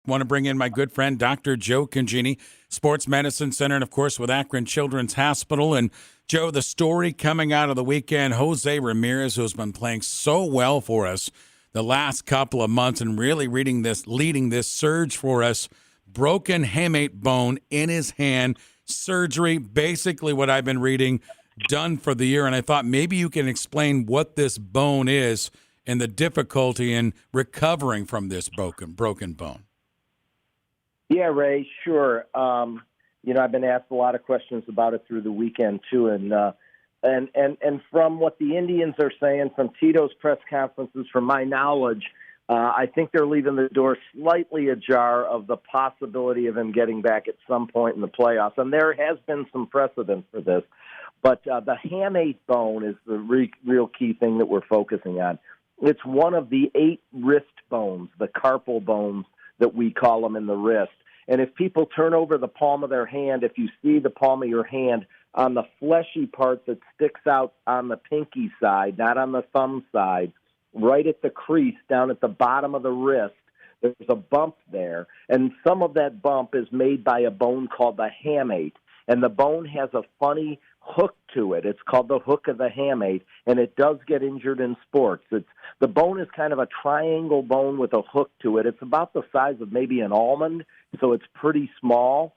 Want to bring in my good friend, Dr. Joe Congeni, Sports Medicine Center, and, of course, with Akron Children's Hospital. And, Joe, the story coming out of the weekend, Jose Ramirez, who's been playing so well for us the last couple of months and really leading this surge for us, broken hamate bone in his hand, surgery, basically what I've been reading, done for the year. And I thought maybe you can explain what this bone is and the difficulty in recovering from this broken bone. Yeah, Ray, sure. I've been asked a lot of questions about it through the weekend too, and from what the Indians are saying, from Tito's press conferences, from my knowledge, I think they're leaving the door slightly ajar of the possibility of him getting back at some point in the playoffs, and there has been some precedent for this. But the hamate bone is the real key thing that we're focusing on. It's one of the 8 wrist bones, the carpal bones that we call them in the wrist. And if people turn over the palm of their hand, if you see the palm of your hand, on the fleshy part that sticks out on the pinky side, not on the thumb side, right at the crease down at the bottom of the wrist, there's a bump there. And some of that bump is made by a bone called the hamate. And the bone has a funny hook to it. It's called the hook of the hamate, and it does get injured in sports. The bone is kind of a triangle bone with a hook to it. It's about the size of maybe an almond, so it's pretty small.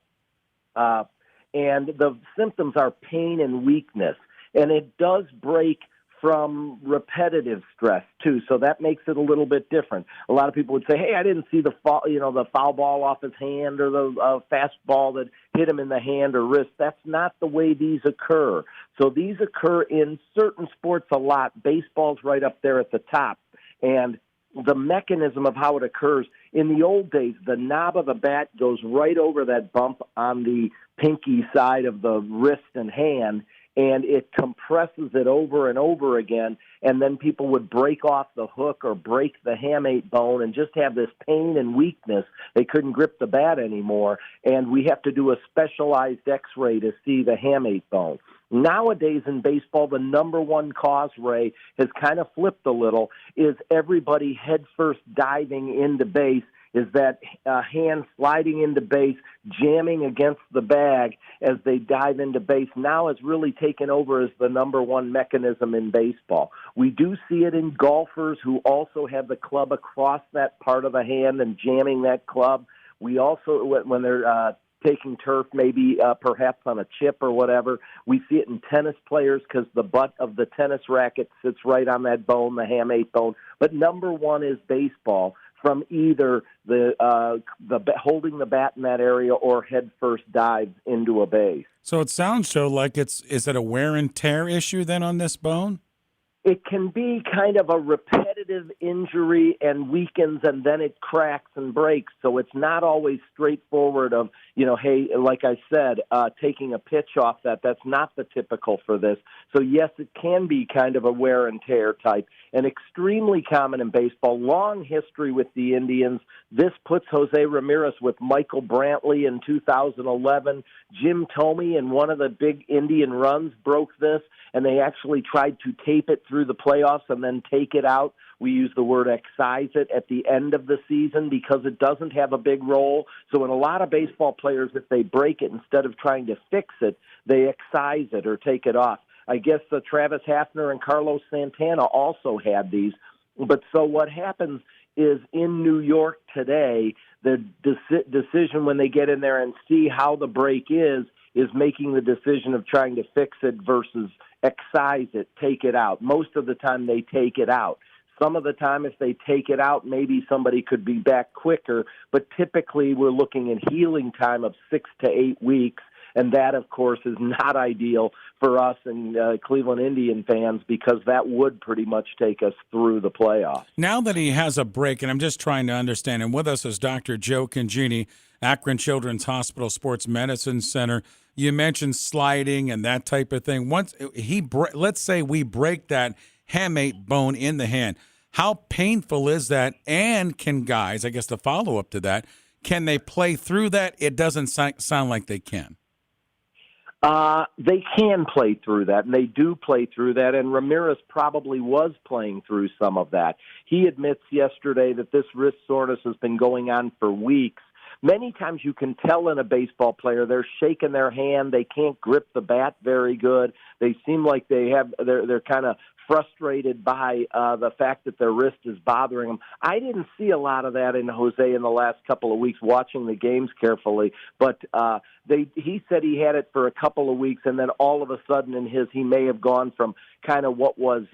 And the symptoms are pain and weakness, and it does break from repetitive stress too, so that makes it a little bit different. A lot of people would say, "Hey, I didn't see the foul ball off his hand or the fastball that hit him in the hand or wrist." That's not the way these occur. So these occur in certain sports a lot. Baseball's right up there at the top, and the mechanism of how it occurs, in the old days, the knob of the bat goes right over that bump on the pinky side of the wrist and hand, and it compresses it over and over again, and then people would break off the hook or break the hamate bone and just have this pain and weakness. They couldn't grip the bat anymore, and we have to do a specialized X-ray to see the hamate bone. Nowadays in baseball, the number one cause, Ray, has kind of flipped a little, is everybody headfirst diving into base, is that hand sliding into base, jamming against the bag as they dive into base, now has really taken over as the number one mechanism in baseball. We do see it in golfers who also have the club across that part of the hand and jamming that club. We also, when they're taking turf, maybe perhaps on a chip or whatever, we see it in tennis players because the butt of the tennis racket sits right on that bone, the hamate bone. But number one is baseball, from either the holding the bat in that area or head first dives into a base. So it sounds, Joe, like is it a wear and tear issue then on this bone? It can be kind of a repetitive injury and weakens, and then it cracks and breaks. So it's not always straightforward of, hey, like I said, taking a pitch off that. That's not the typical for this. So, yes, it can be kind of a wear and tear type, and extremely common in baseball. Long history with the Indians. This puts Jose Ramirez with Michael Brantley in 2011. Jim Thome in one of the big Indian runs broke this, and they actually tried to tape it through the playoffs and then take it out. We use the word excise it at the end of the season because it doesn't have a big role. So in a lot of baseball players, if they break it, instead of trying to fix it, they excise it or take it off. I guess Travis Hafner and Carlos Santana also had these. But so what happens is in New York today, the decision when they get in there and see how the break is making the decision of trying to fix it versus excise it, take it out. Most of the time they take it out. Some of the time if they take it out, maybe somebody could be back quicker, but typically we're looking at healing time of 6 to 8 weeks, and that, of course, is not ideal for us and Cleveland Indian fans because that would pretty much take us through the playoffs. Now that he has a break, and I'm just trying to understand, and with us is Dr. Joe Congeni, Akron Children's Hospital Sports Medicine Center. You mentioned sliding and that type of thing. Once let's say we break that hamate bone in the hand, how painful is that? And can guys, I guess the follow-up to that, can they play through that? It doesn't sound like they can. They can play through that, and they do play through that, and Ramirez probably was playing through some of that. He admits yesterday that this wrist soreness has been going on for weeks. Many times you can tell in a baseball player they're shaking their hand, they can't grip the bat very good. They seem like they're kind of frustrated by the fact that their wrist is bothering them. I didn't see a lot of that in Jose in the last couple of weeks watching the games carefully, but he said he had it for a couple of weeks, and then all of a sudden he may have gone from kind of what was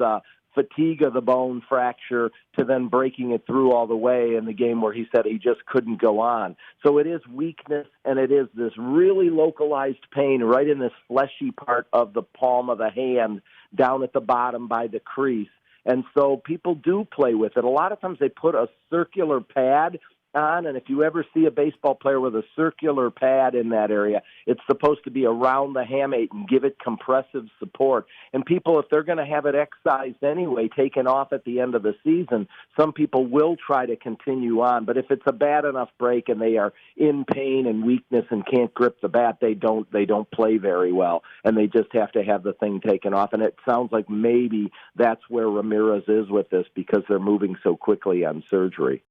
fatigue of the bone fracture to then breaking it through all the way in the game where he said he just couldn't go on. So it is weakness, and it is this really localized pain right in this fleshy part of the palm of the hand down at the bottom by the crease. And so people do play with it. A lot of times they put a circular pad on, and if you ever see a baseball player with a circular pad in that area, it's supposed to be around the hamate and give it compressive support. And people, if they're going to have it excised anyway, taken off at the end of the season, some people will try to continue on. But if it's a bad enough break and they are in pain and weakness and can't grip the bat, they don't play very well, and they just have to have the thing taken off. And it sounds like maybe that's where Ramirez is with this, because they're moving so quickly on surgery.